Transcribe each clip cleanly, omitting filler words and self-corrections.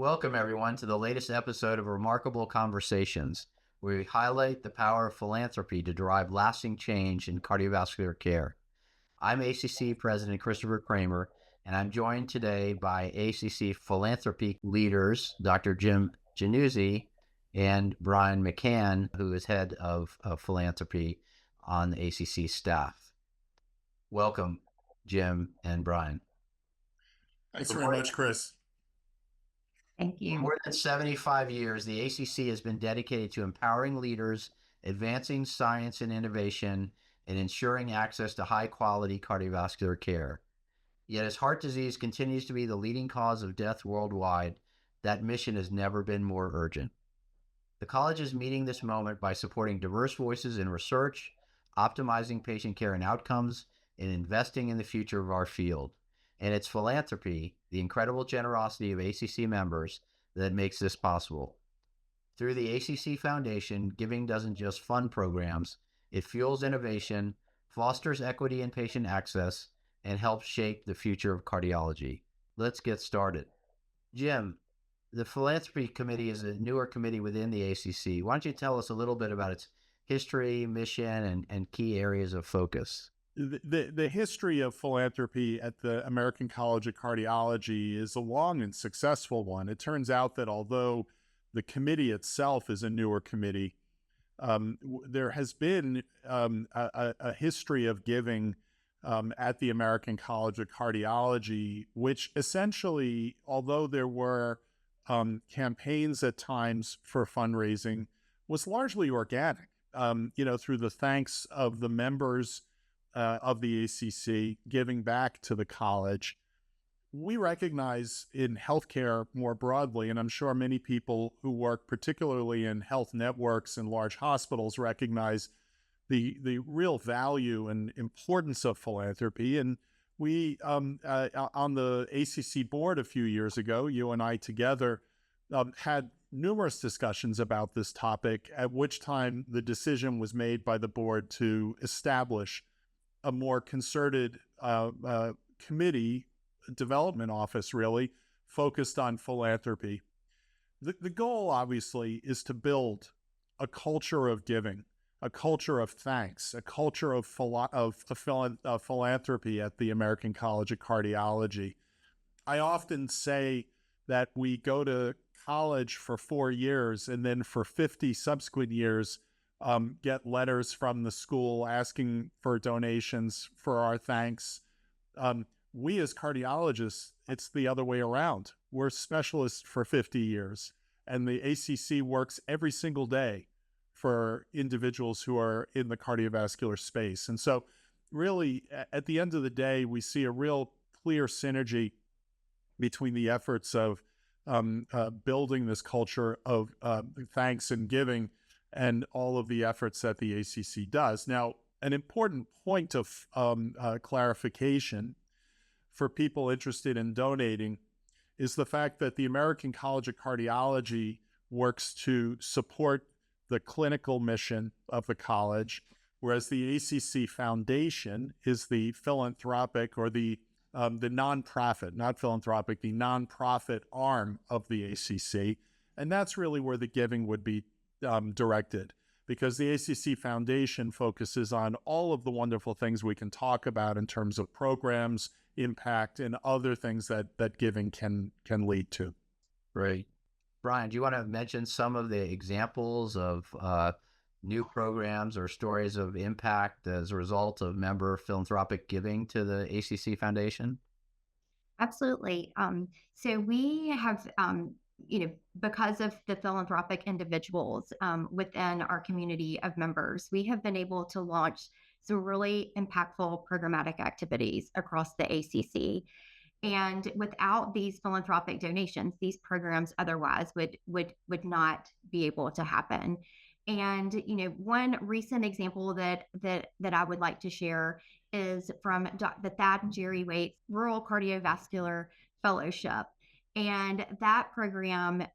Welcome, everyone, to the latest episode of Remarkable Conversations, where we highlight the power of philanthropy to drive lasting change in cardiovascular care. I'm ACC President Christopher Kramer, and I'm joined today by ACC philanthropy leaders, Dr. Jim Januzzi and Brian McCann, who is head of philanthropy on the ACC staff. Welcome, Jim and Brian. Thanks very much, Chris. Thank For you. more than 75 years, the ACC has been dedicated to empowering leaders, advancing science and innovation, and ensuring access to high-quality cardiovascular care. Yet as heart disease continues to be the leading cause of death worldwide, that mission has never been more urgent. The college is meeting this moment by supporting diverse voices in research, optimizing patient care and outcomes, and investing in the future of our field. And it's philanthropy, the incredible generosity of ACC members, that makes this possible. Through the ACC Foundation, giving doesn't just fund programs, it fuels innovation, fosters equity and patient access, and helps shape the future of cardiology. Let's get started. Jim, the Philanthropy Committee is a newer committee within the ACC. Why don't you tell us a little bit about its history, mission, and key areas of focus? The history of philanthropy at the American College of Cardiology is a long and successful one. It turns out that although the committee itself is a newer committee, there has been a history of giving at the American College of Cardiology, which essentially, although there were campaigns at times for fundraising, was largely organic, through the thanks of the members of the ACC giving back to the college. We recognize in healthcare more broadly, and I'm sure many people who work particularly in health networks and large hospitals recognize the real value and importance of philanthropy. And we, on the ACC board a few years ago, you and I together had numerous discussions about this topic, at which time the decision was made by the board to establish a more concerted committee, development office really, focused on philanthropy. The goal, obviously, is to build a culture of giving, a culture of thanks, a culture of philanthropy at the American College of Cardiology. I often say that we go to college for 4 years and then for 50 subsequent years get letters from the school asking for donations for our thanks. We as cardiologists, it's the other way around. We're specialists for 50 years, and the ACC works every single day for individuals who are in the cardiovascular space. And so really, at the end of the day, we see a real clear synergy between the efforts of building this culture of thanks and giving and all of the efforts that the ACC does. Now, an important point of clarification for people interested in donating is the fact that the American College of Cardiology works to support the clinical mission of the college, whereas the ACC Foundation is the philanthropic or the nonprofit, not philanthropic, the nonprofit arm of the ACC. And that's really where the giving would be directed, because the ACC Foundation focuses on all of the wonderful things we can talk about in terms of programs, impact, and other things that giving can lead to. Right. Brian, do you want to mention some of the examples of new programs or stories of impact as a result of member philanthropic giving to the ACC Foundation? Absolutely. So we have, because of the philanthropic individuals within our community of members, we have been able to launch some really impactful programmatic activities across the ACC. And without these philanthropic donations, these programs otherwise would not be able to happen. And one recent example that I would like to share is from the Thad and Jerry Waits Rural Cardiovascular Fellowship, and that program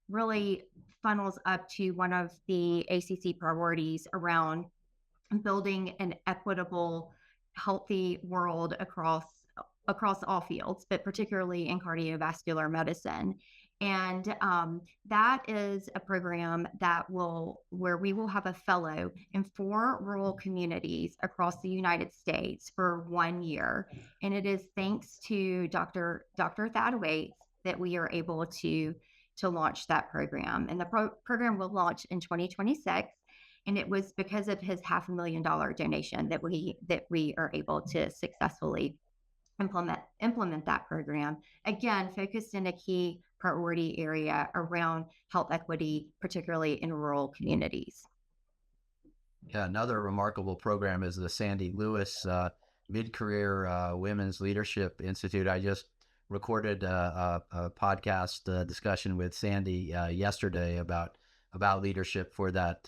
really funnels up to one of the ACC priorities around building an equitable, healthy world across all fields, but particularly in cardiovascular medicine. And that is a program where we will have a fellow in 4 rural communities across the United States for 1 year. And it is thanks to Dr. Thad Waits that we are able to launch that program. And the program will launch in 2026. And it was because of his $500,000 donation that we are able to successfully implement that program, again focused in a key priority area around health equity, particularly in rural communities. Yeah, another remarkable program is the Sandy Lewis Mid-Career Women's Leadership Institute. I just recorded a podcast discussion with Sandy yesterday about leadership for that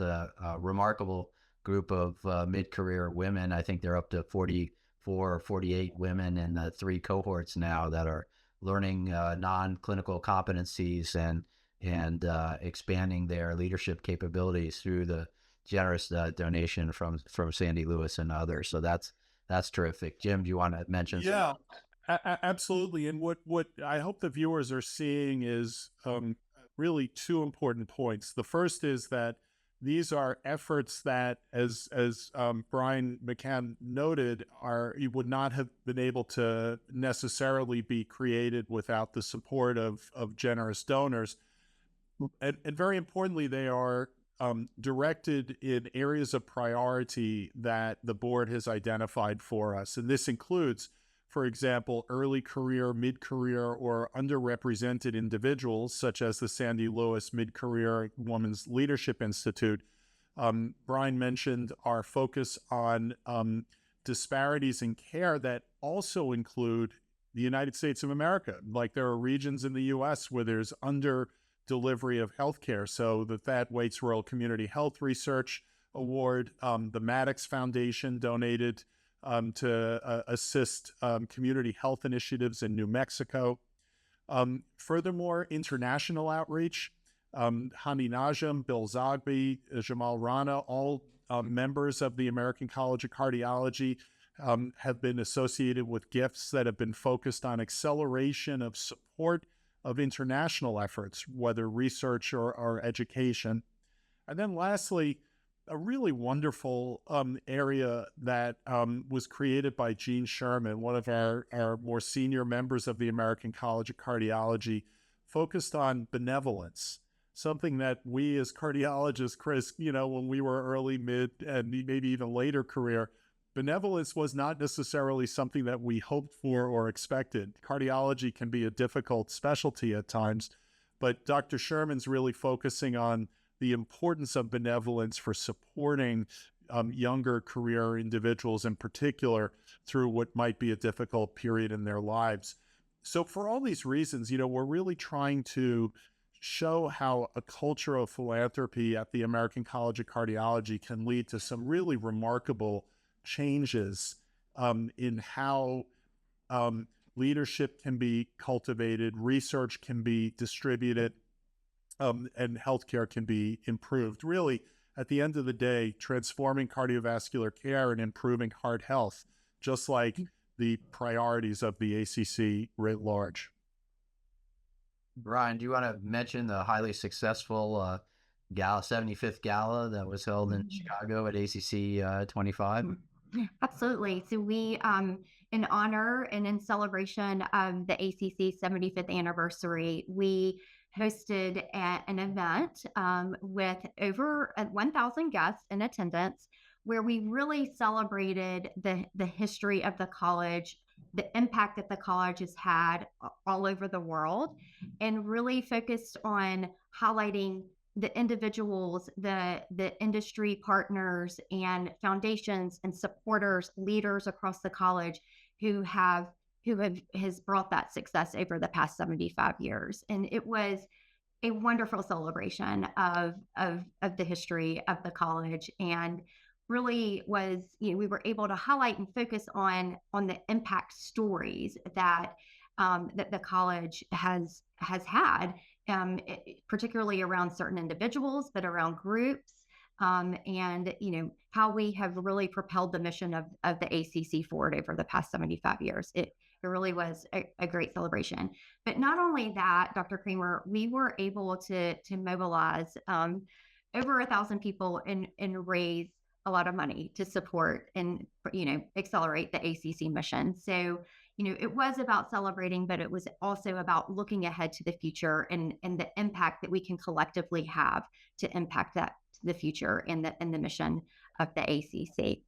remarkable group of mid-career women. I think they're up to 44 or 48 women in the 3 cohorts now that are learning non-clinical competencies and expanding their leadership capabilities through the generous donation from Sandy Lewis and others. So that's terrific. Jim, do you want to mention Yeah, absolutely. And what I hope the viewers are seeing is really 2 important points. The first is that these are efforts that, as Brian McCann noted, you would not have been able to necessarily be created without the support of generous donors. And very importantly, they are directed in areas of priority that the board has identified for us. And this includes, for example, early career, mid-career, or underrepresented individuals, such as the Sandy Lewis Mid-Career Women's Leadership Institute. Brian mentioned our focus on disparities in care that also include the United States of America. Like there are regions in the U.S. where there's under delivery of healthcare. So the Thad Waits Rural Community Health Research Award, the Maddox Foundation donated to assist community health initiatives in New Mexico. Furthermore, international outreach, Hani Najam, Bill Zogby, Jamal Rana, all members of the American College of Cardiology, have been associated with gifts that have been focused on acceleration of support of international efforts, whether research or education. And then lastly, a really wonderful area that was created by Gene Sherman, one of our more senior members of the American College of Cardiology, focused on benevolence, something that we as cardiologists, Chris, when we were early, mid, and maybe even later career, benevolence was not necessarily something that we hoped for or expected. Cardiology can be a difficult specialty at times, but Dr. Sherman's really focusing on the importance of benevolence for supporting younger career individuals in particular through what might be a difficult period in their lives. So for all these reasons, we're really trying to show how a culture of philanthropy at the American College of Cardiology can lead to some really remarkable changes in how leadership can be cultivated, research can be distributed, and healthcare can be improved. Really, at the end of the day, transforming cardiovascular care and improving heart health, just like the priorities of the ACC writ large. Brian, do you want to mention the highly successful gala, 75th gala that was held in Chicago at ACC 25? Absolutely. So we, in honor and in celebration of the ACC 75th anniversary, we hosted an event with over 1,000 guests in attendance, where we really celebrated the history of the college, the impact that the college has had all over the world, and really focused on highlighting the individuals, the industry partners and foundations and supporters, leaders across the college who has brought that success over the past 75 years. And it was a wonderful celebration of the history of the college, and really was, we were able to highlight and focus on the impact stories that that the college has had, particularly around certain individuals, but around groups, and how we have really propelled the mission of the ACC forward over the past 75 years. It It really was a great celebration. But not only that, Dr. Kramer, we were able to mobilize over 1,000 people and raise a lot of money to support and accelerate the ACC mission. So it was about celebrating, but it was also about looking ahead to the future and the impact that we can collectively have to impact that the future and the mission of the ACC.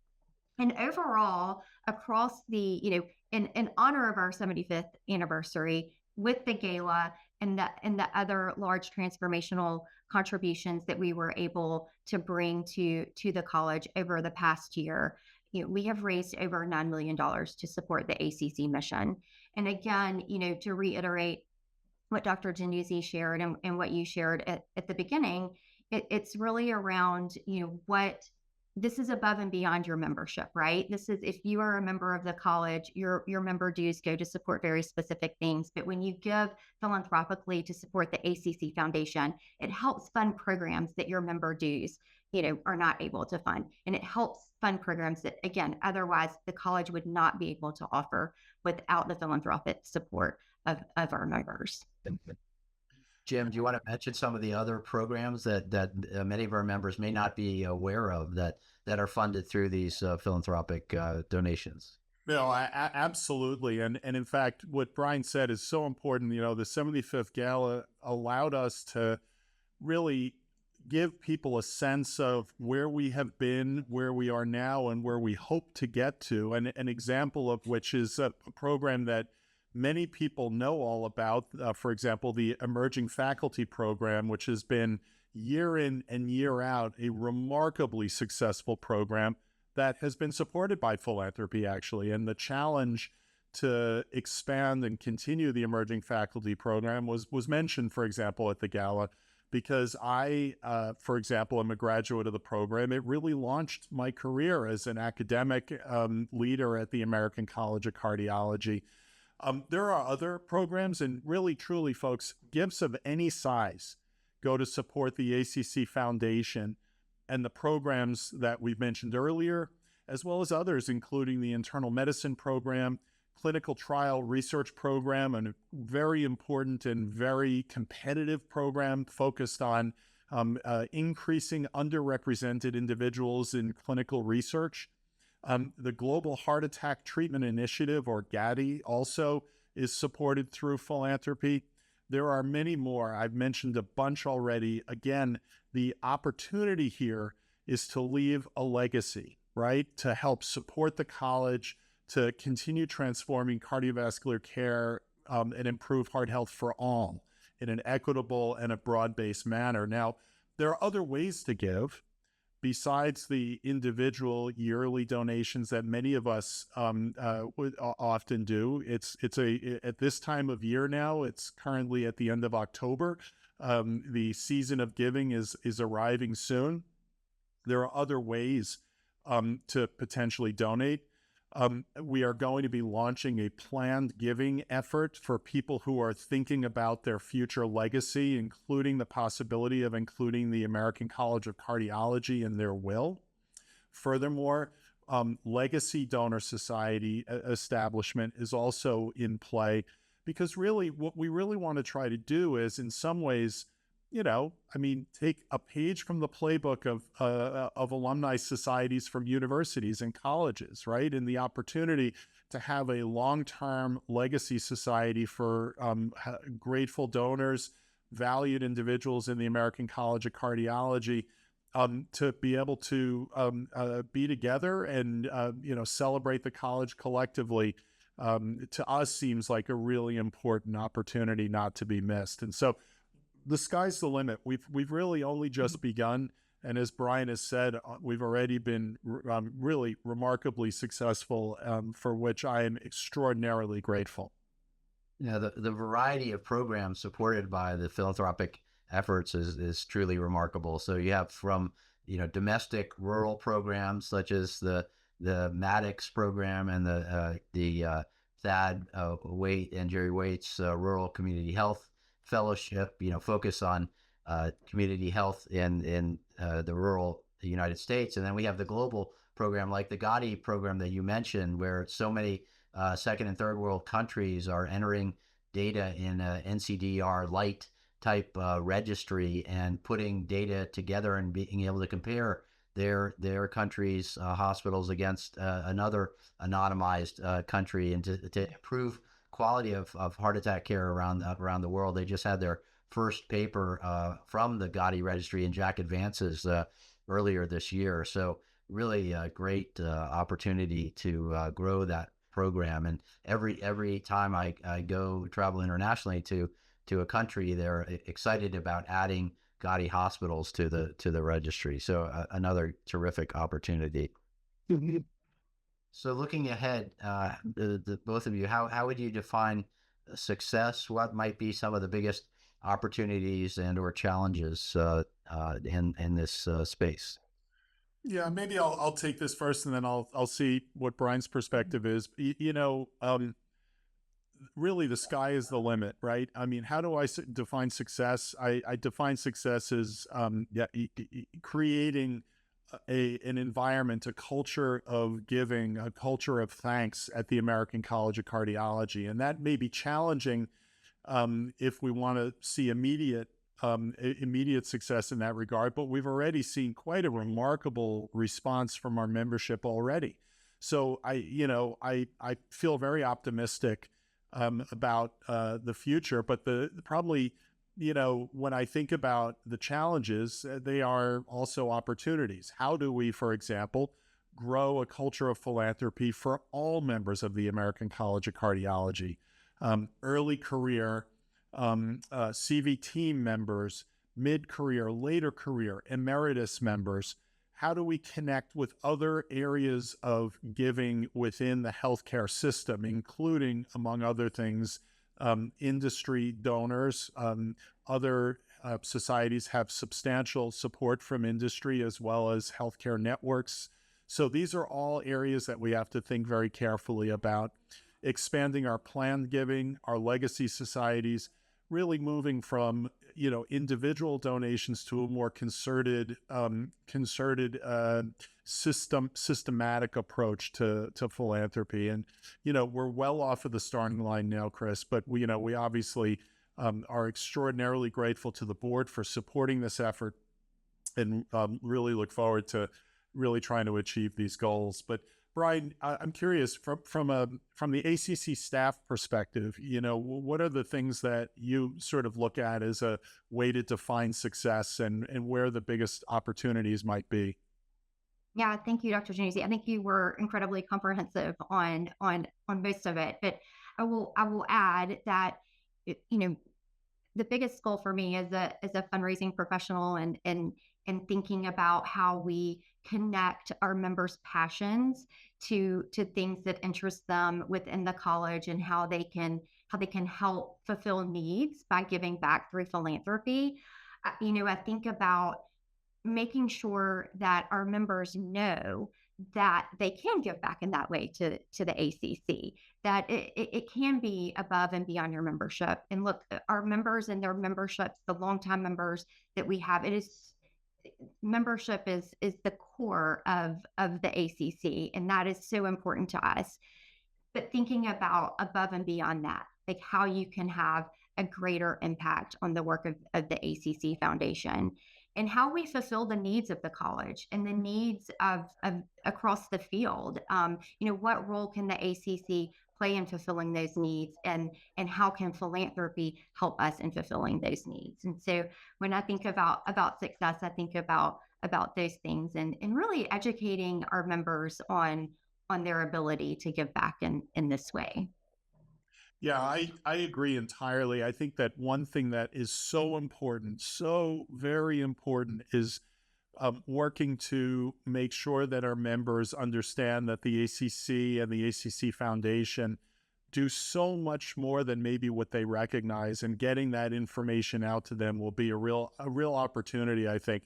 And overall, across in honor of our 75th anniversary with the gala and the other large transformational contributions that we were able to bring to the college over the past year, we have raised over $9 million to support the ACC mission. And again, to reiterate what Dr. Januzzi shared and what you shared at the beginning, it's really around, what this is above and beyond your membership, right? This is, if you are a member of the college, your member dues go to support very specific things. But when you give philanthropically to support the ACC Foundation, it helps fund programs that your member dues, are not able to fund. And it helps fund programs that, again, otherwise the college would not be able to offer without the philanthropic support of our members. Jim, do you want to mention some of the other programs that many of our members may not be aware of that are funded through these philanthropic donations? No, absolutely. And in fact, what Brian said is so important. The 75th Gala allowed us to really give people a sense of where we have been, where we are now, and where we hope to get to. And an example of which is a program that many people know all about, for example, the Emerging Faculty Program, which has been year in and year out a remarkably successful program that has been supported by Philanthropy, actually. And the challenge to expand and continue the Emerging Faculty Program was mentioned, for example, at the gala, because I, for example, am a graduate of the program. It really launched my career as an academic leader at the American College of Cardiology. There are other programs, and really, truly, folks, gifts of any size go to support the ACC Foundation and the programs that we've mentioned earlier, as well as others, including the internal medicine program, clinical trial research program, and a very important and very competitive program focused on increasing underrepresented individuals in clinical research. The Global Heart Attack Treatment Initiative, or GATI, also is supported through Philanthropy. There are many more. I've mentioned a bunch already. Again, the opportunity here is to leave a legacy, right? To help support the college, to continue transforming cardiovascular care and improve heart health for all in an equitable and a broad-based manner. Now, there are other ways to give besides the individual yearly donations that many of us would often do. It's at this time of year now. It's currently at the end of October. The season of giving is arriving soon. There are other ways to potentially donate. We are going to be launching a planned giving effort for people who are thinking about their future legacy, including the possibility of including the American College of Cardiology in their will. Furthermore, Legacy Donor Society establishment is also in play, because really what we really want to try to do is, in some ways, take a page from the playbook of alumni societies from universities and colleges, right? And the opportunity to have a long-term legacy society for grateful donors, valued individuals in the American College of Cardiology, to be able to be together and celebrate the college collectively. To us seems like a really important opportunity not to be missed. And so the sky's the limit. We've really only just begun, and as Brian has said, we've already been really remarkably successful, for which I am extraordinarily grateful. Yeah, the variety of programs supported by the philanthropic efforts is truly remarkable. So you have from domestic rural programs such as the Maddox program and the Thad Waite and Jerry Waite's Rural Community Health Fellowship, focus on community health in the rural United States. And then we have the global program like the Gotti program that you mentioned, where so many second and third world countries are entering data in a NCDR light type registry and putting data together and being able to compare their country's hospitals against another anonymized country, and to improve quality of heart attack care around the world. They just had their first paper from the Gotti registry in JACC Advances earlier this year. So really a great opportunity to grow that program. And every time I go travel internationally to a country, they're excited about adding Gotti hospitals to the registry. So another terrific opportunity. Mhm. So looking ahead, the both of you, how would you define success? What might be some of the biggest opportunities and or challenges in this space? Yeah, maybe I'll take this first, and then I'll see what Brian's perspective is. Really the sky is the limit, right? I mean, how do I define success? I define success as creating an environment, a culture of giving, a culture of thanks at the American College of Cardiology. And that may be challenging if we want to see immediate success in that regard. But we've already seen quite a remarkable response from our membership already. So I feel very optimistic about the future. But probably, when I think about the challenges, they are also opportunities. How do we, for example, grow a culture of philanthropy for all members of the American College of Cardiology? Early career, CV team members, mid-career, later career, emeritus members. How do we connect with other areas of giving within the healthcare system, including, among other things, industry donors? Other societies have substantial support from industry as well as healthcare networks. So these are all areas that we have to think very carefully about. Expanding our planned giving, our legacy societies, really moving from individual donations to a more concerted systematic approach to philanthropy. And we're well off of the starting line now, Chris, but we obviously are extraordinarily grateful to the board for supporting this effort, and really look forward to really trying to achieve these goals. But Brian, I'm curious from the ACC staff perspective, what are the things that you sort of look at as a way to define success, and where the biggest opportunities might be? Yeah, thank you, Dr. Januzzi. I think you were incredibly comprehensive on most of it, but I will add that you know the biggest goal for me as a fundraising professional, and thinking about how we connect our members' passions to things that interest them within the college, and how they can help fulfill needs by giving back through philanthropy. I think about making sure that our members know that they can give back in that way to the ACC, that it can be above and beyond your membership. And look, our members and their memberships, the longtime members that we have, it is membership is the core of the ACC, and that is so important to us. But thinking about above and beyond that, like how you can have a greater impact on the work of the ACC Foundation, and how we fulfill the needs of the college and the needs of across the field. What role can the ACC play in fulfilling those needs, and how can philanthropy help us in fulfilling those needs? And so when I think about success, I think about those things, and really educating our members on their ability to give back in this way. Yeah, I agree entirely. I think that one thing that is so important, so very important, is working to make sure that our members understand that the ACC and the ACC Foundation do so much more than maybe what they recognize, and getting that information out to them will be a real opportunity, I think,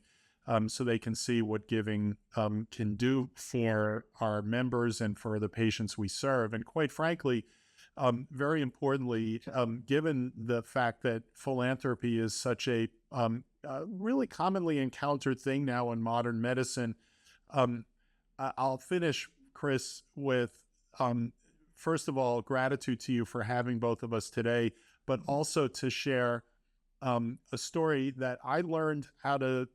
so they can see what giving can do for our members and for the patients we serve. And quite frankly, very importantly, given the fact that philanthropy is such a really commonly encountered thing now in modern medicine, I'll finish, Chris, with first of all, gratitude to you for having both of us today, but also to share a story that I learned how to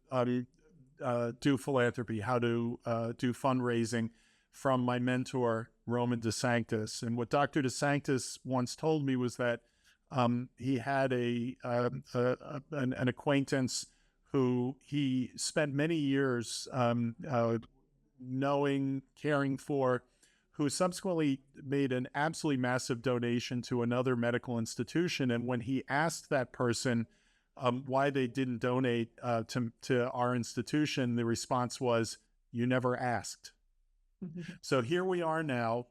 do philanthropy, how to do fundraising from my mentor, Roman DeSanctis. And what Dr. DeSanctis once told me was that he had an acquaintance who he spent many years knowing, caring for, who subsequently made an absolutely massive donation to another medical institution. And when he asked that person why they didn't donate to our institution, the response was, "You never asked." So here we are now,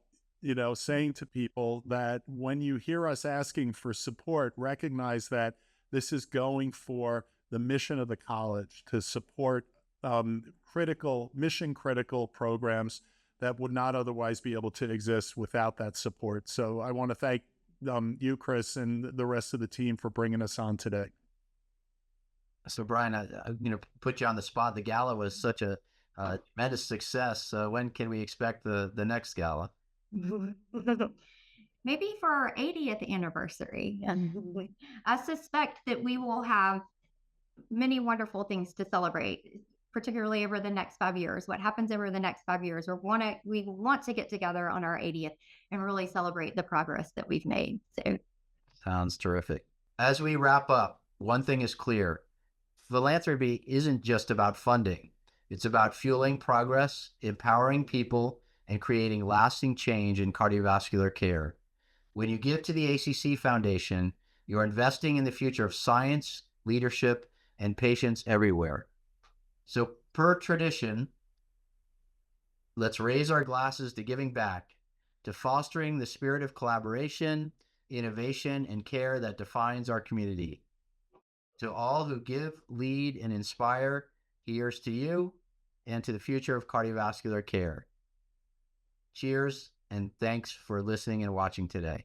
saying to people that when you hear us asking for support, recognize that this is going for the mission of the college to support mission critical programs that would not otherwise be able to exist without that support. So I want to thank you, Chris, and the rest of the team for bringing us on today. So Brian, put you on the spot. The gala was such a tremendous success. When can we expect the next gala? Maybe for our 80th anniversary. I suspect that we will have many wonderful things to celebrate, particularly over the next 5 years. What happens over the next 5 years? We want to get together on our 80th and really celebrate the progress that we've made. So, sounds terrific. As we wrap up, one thing is clear: philanthropy isn't just about funding. It's about fueling progress, empowering people, and creating lasting change in cardiovascular care. When you give to the ACC Foundation, you're investing in the future of science, leadership, and patients everywhere. So, per tradition, let's raise our glasses to giving back, to fostering the spirit of collaboration, innovation, and care that defines our community. To all who give, lead, and inspire, here's to you and to the future of cardiovascular care. Cheers, and thanks for listening and watching today.